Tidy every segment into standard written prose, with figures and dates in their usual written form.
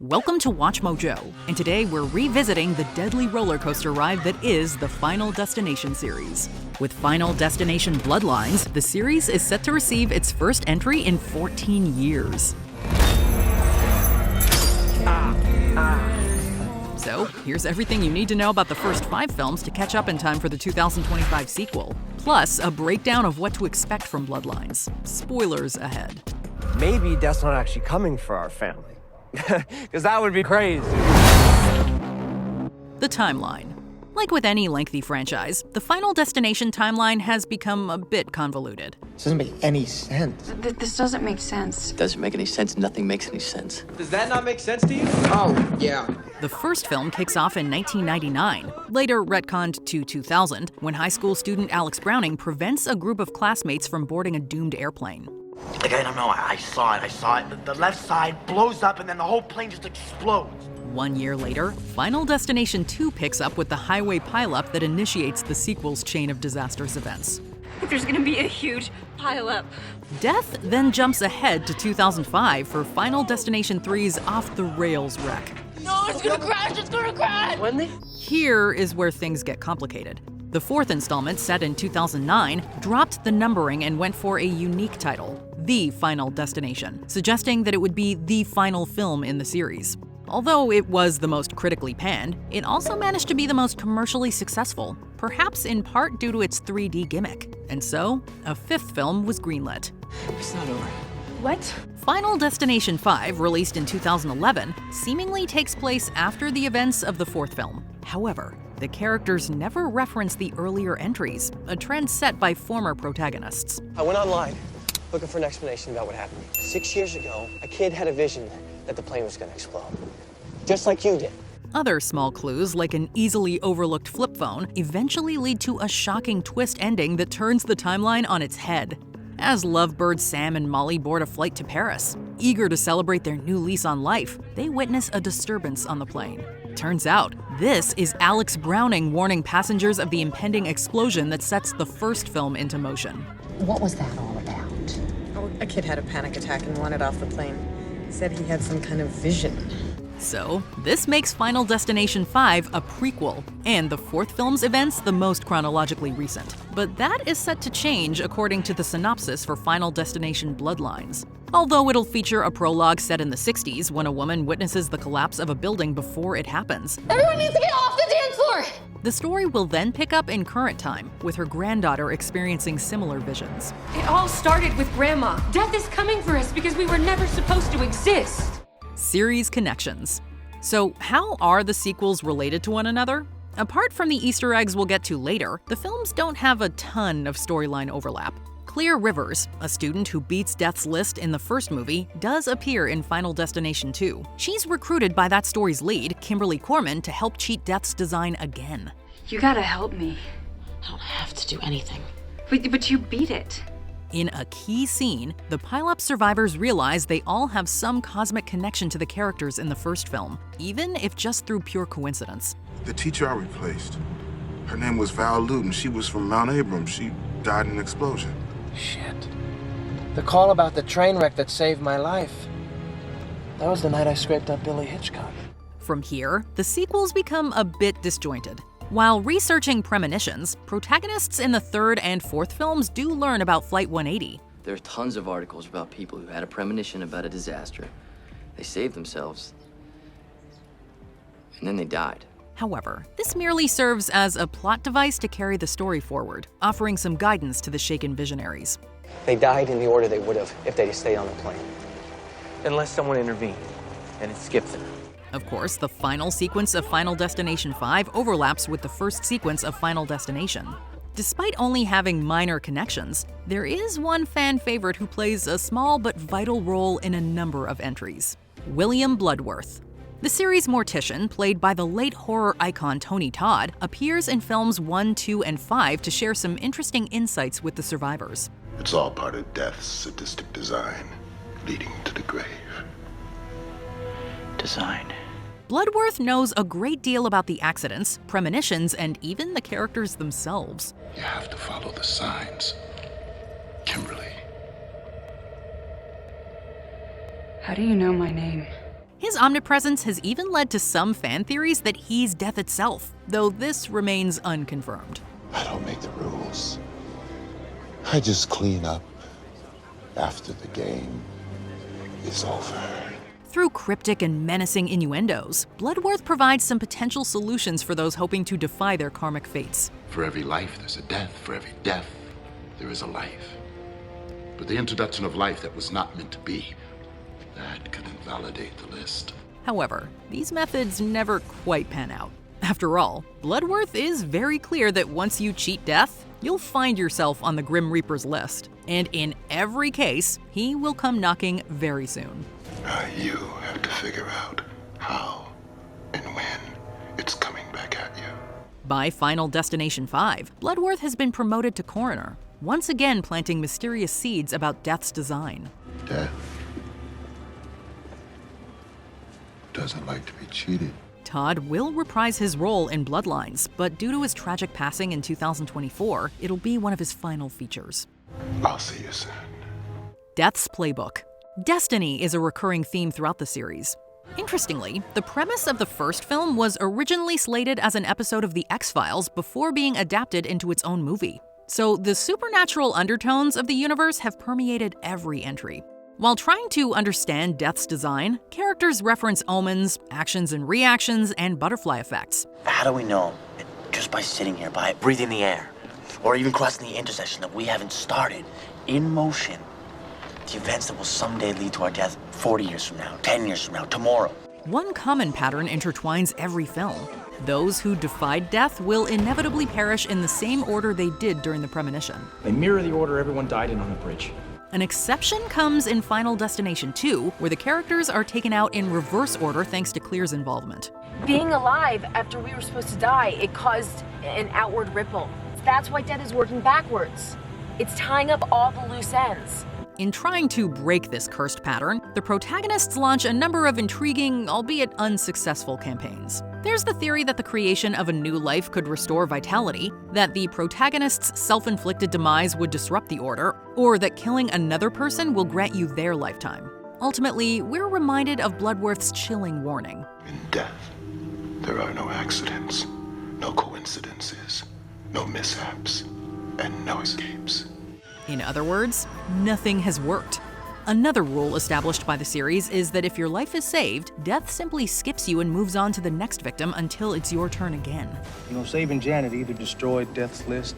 Welcome to WatchMojo, and today we're revisiting the deadly roller coaster ride that is the Final Destination series. With Final Destination Bloodlines, the series is set to receive its first entry in 14 years. So, here's everything you need to know about the first 5 films to catch up in time for the 2025 sequel, plus a breakdown of what to expect from Bloodlines. Spoilers ahead. Maybe Death's not actually coming for our family. Because that would be crazy. The timeline. Like with any lengthy franchise, the Final Destination timeline has become a bit convoluted. This doesn't make any sense. This doesn't make sense. It doesn't make any sense. Nothing makes any sense. Does that not make sense to you? Oh, yeah. The first film kicks off in 1999, later retconned to 2000, when high school student Alex Browning prevents a group of classmates from boarding a doomed airplane. Like, I don't know, I saw it. The left side blows up and then the whole plane just explodes. 1 year later, Final Destination 2 picks up with the highway pileup that initiates the sequel's chain of disastrous events. There's gonna be a huge pileup. Death then jumps ahead to 2005 for Final Destination 3's off-the-rails wreck. No, it's gonna crash! Wendy? Here is where things get complicated. The fourth installment, set in 2009, dropped the numbering and went for a unique title, The Final Destination, suggesting that it would be the final film in the series. Although it was the most critically panned, it also managed to be the most commercially successful, perhaps in part due to its 3D gimmick. And so, a 5th film was greenlit. It's not over. What? Final Destination 5, released in 2011, seemingly takes place after the events of the 4th film. However, the characters never reference the earlier entries, a trend set by former protagonists. I went online looking for an explanation about what happened. 6 years ago, a kid had a vision that the plane was going to explode. Just like you did. Other small clues, like an easily overlooked flip phone, eventually lead to a shocking twist ending that turns the timeline on its head. As lovebirds Sam and Molly board a flight to Paris, eager to celebrate their new lease on life, they witness a disturbance on the plane. Turns out, this is Alex Browning warning passengers of the impending explosion that sets the first film into motion. What was that all about? Oh, a kid had a panic attack and wanted off the plane. He said he had some kind of vision. So, this makes Final Destination 5 a prequel, and the 4th film's events the most chronologically recent. But that is set to change according to the synopsis for Final Destination Bloodlines. Although it'll feature a prologue set in the 60s when a woman witnesses the collapse of a building before it happens. Everyone needs to get off the dance floor! The story will then pick up in current time, with her granddaughter experiencing similar visions. It all started with Grandma. Death is coming for us because we were never supposed to exist. Series connections. So, how are the sequels related to one another? Apart from the Easter eggs we'll get to later, the films don't have a ton of storyline overlap. Clear Rivers, a student who beats Death's list in the first movie, does appear in Final Destination 2. She's recruited by that story's lead, Kimberly Corman, to help cheat Death's design again. You gotta help me. I don't have to do anything. But you beat it. In a key scene, the pileup survivors realize they all have some cosmic connection to the characters in the first film, even if just through pure coincidence. The teacher I replaced, her name was Val Luton. She was from Mount Abram. She died in an explosion. Shit. The call about the train wreck that saved my life. That was the night I scraped up Billy Hitchcock. From here, the sequels become a bit disjointed. While researching premonitions, protagonists in the 3rd and 4th films do learn about Flight 180. There are tons of articles about people who had a premonition about a disaster. They saved themselves, and then they died. However, this merely serves as a plot device to carry the story forward, offering some guidance to the shaken visionaries. They died in the order they would have if they'd stayed on the plane. Unless someone intervened, and it skipped them. Of course, the final sequence of Final Destination 5 overlaps with the first sequence of Final Destination. Despite only having minor connections, there is one fan favorite who plays a small but vital role in a number of entries: William Bludworth. The series Mortician, played by the late horror icon Tony Todd, appears in films 1, 2, and 5 to share some interesting insights with the survivors. It's all part of Death's sadistic design, leading to the grave. Design. Bludworth knows a great deal about the accidents, premonitions, and even the characters themselves. You have to follow the signs, Kimberly. How do you know my name? His omnipresence has even led to some fan theories that he's death itself, though this remains unconfirmed. I don't make the rules. I just clean up after the game is over. Through cryptic and menacing innuendos, Bludworth provides some potential solutions for those hoping to defy their karmic fates. For every life, there's a death. For every death, there is a life. But the introduction of life that was not meant to be, that could invalidate the list. However, these methods never quite pan out. After all, Bludworth is very clear that once you cheat death, you'll find yourself on the Grim Reaper's list. And in every case, he will come knocking very soon. You have to figure out how and when it's coming back at you. By Final Destination 5, Bludworth has been promoted to coroner, once again planting mysterious seeds about death's design. Death doesn't like to be cheated. Todd will reprise his role in Bloodlines, but due to his tragic passing in 2024, it'll be one of his final features. I'll see you soon. Death's Playbook. Destiny is a recurring theme throughout the series. Interestingly, the premise of the first film was originally slated as an episode of The X-Files before being adapted into its own movie. So the supernatural undertones of the universe have permeated every entry. While trying to understand Death's design, characters reference omens, actions and reactions, and butterfly effects. How do we know? Just by sitting here, by breathing the air, or even crossing the intersection that we haven't started, in motion, the events that will someday lead to our death 40 years from now, 10 years from now, tomorrow. One common pattern intertwines every film. Those who defied death will inevitably perish in the same order they did during the premonition. They mirror the order everyone died in on the bridge. An exception comes in Final Destination 2, where the characters are taken out in reverse order thanks to Clear's involvement. Being alive after we were supposed to die, it caused an outward ripple. That's why death is working backwards. It's tying up all the loose ends. In trying to break this cursed pattern, the protagonists launch a number of intriguing, albeit unsuccessful campaigns. There's the theory that the creation of a new life could restore vitality, that the protagonist's self-inflicted demise would disrupt the order, or that killing another person will grant you their lifetime. Ultimately, we're reminded of Bludworth's chilling warning. In death, there are no accidents, no coincidences, no mishaps, and no escapes. In other words, nothing has worked. Another rule established by the series is that if your life is saved, death simply skips you and moves on to the next victim until it's your turn again. You know, saving Janet either destroyed Death's list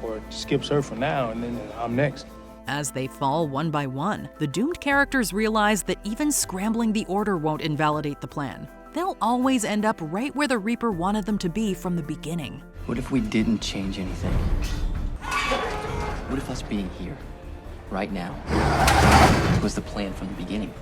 or it skips her for now, and then I'm next. As they fall one by one, the doomed characters realize that even scrambling the order won't invalidate the plan. They'll always end up right where the Reaper wanted them to be from the beginning. What if we didn't change anything? What if us being here, right now, was the plan from the beginning?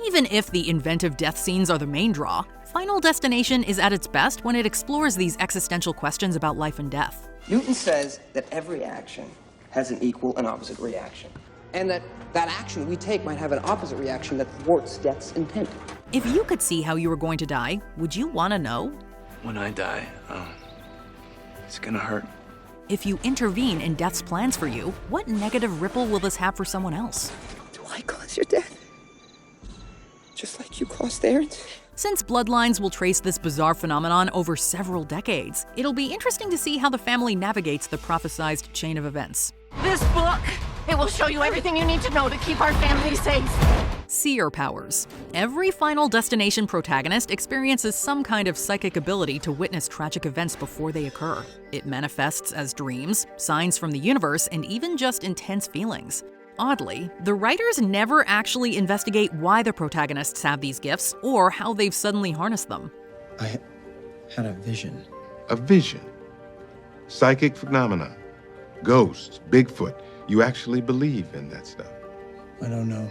Even if the inventive death scenes are the main draw, Final Destination is at its best when it explores these existential questions about life and death. Newton says that every action has an equal and opposite reaction, and that action we take might have an opposite reaction that thwarts death's intent. If you could see how you were going to die, would you want to know? When I die, it's gonna hurt. If you intervene in death's plans for you, what negative ripple will this have for someone else? Do I cause your death? Just like you caused theirs? Since Bloodlines will trace this bizarre phenomenon over several decades, it'll be interesting to see how the family navigates the prophesized chain of events. This book, it will show you everything you need to know to keep our family safe. Seer Powers. Every Final Destination protagonist experiences some kind of psychic ability to witness tragic events before they occur. It manifests as dreams, signs from the universe, and even just intense feelings. Oddly, the writers never actually investigate why the protagonists have these gifts or how they've suddenly harnessed them. I had a vision. A vision? Psychic phenomena? Ghosts? Bigfoot? You actually believe in that stuff? I don't know.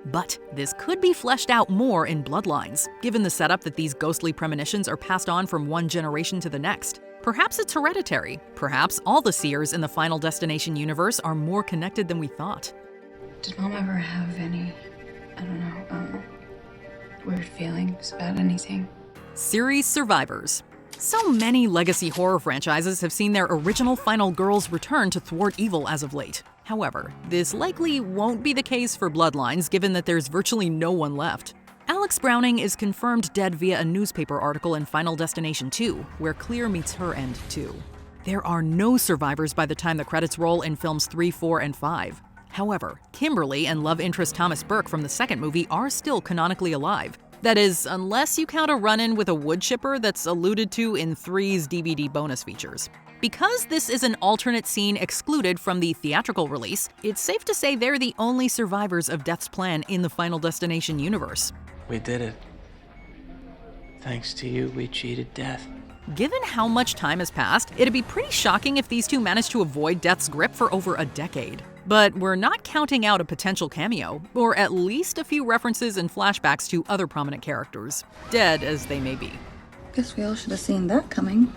But this could be fleshed out more in Bloodlines, given the setup that these ghostly premonitions are passed on from one generation to the next. Perhaps it's hereditary. Perhaps all the seers in the Final Destination universe are more connected than we thought. Did Mom ever have any, weird feelings about anything? Series survivors. So many legacy horror franchises have seen their original final girls return to thwart evil as of late. However, this likely won't be the case for Bloodlines, given that there's virtually no one left. Alex Browning is confirmed dead via a newspaper article in Final Destination 2, where Clear meets her end too. There are no survivors by the time the credits roll in films 3, 4, and 5. However, Kimberly and love interest Thomas Burke from the second movie are still canonically alive. That is, unless you count a run-in with a wood chipper that's alluded to in 3's DVD bonus features. Because this is an alternate scene excluded from the theatrical release, it's safe to say they're the only survivors of Death's plan in the Final Destination universe. We did it. Thanks to you, we cheated death. Given how much time has passed, it'd be pretty shocking if these two managed to avoid Death's grip for over a decade. But we're not counting out a potential cameo, or at least a few references and flashbacks to other prominent characters, dead as they may be. Guess we all should have seen that coming.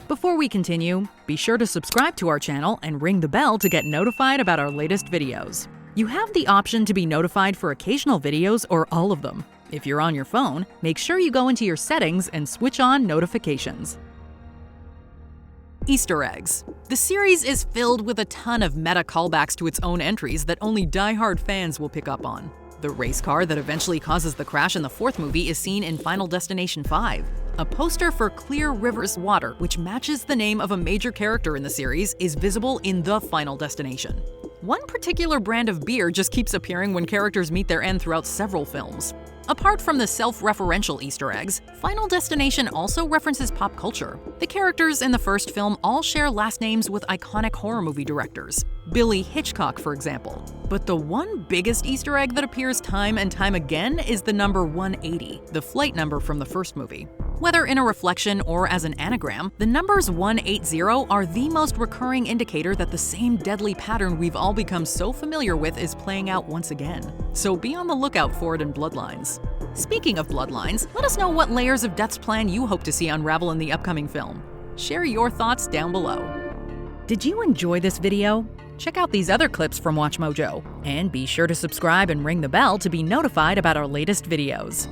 Before we continue, be sure to subscribe to our channel and ring the bell to get notified about our latest videos. You have the option to be notified for occasional videos or all of them. If you're on your phone, make sure you go into your settings and switch on notifications. Easter eggs. The series is filled with a ton of meta callbacks to its own entries that only die-hard fans will pick up on. The race car that eventually causes the crash in the fourth movie is seen in Final Destination 5. A poster for Clear River's water, which matches the name of a major character in the series, is visible in the Final Destination. One particular brand of beer just keeps appearing when characters meet their end throughout several films. Apart from the self-referential Easter eggs, Final Destination also references pop culture. The characters in the first film all share last names with iconic horror movie directors. Billy Hitchcock, for example. But the one biggest Easter egg that appears time and time again is the number 180, the flight number from the first movie. Whether in a reflection or as an anagram, the numbers 180 are the most recurring indicator that the same deadly pattern we've all become so familiar with is playing out once again. So be on the lookout for it in Bloodlines. Speaking of Bloodlines, let us know what layers of Death's plan you hope to see unravel in the upcoming film. Share your thoughts down below. Did you enjoy this video? Check out these other clips from WatchMojo, and be sure to subscribe and ring the bell to be notified about our latest videos.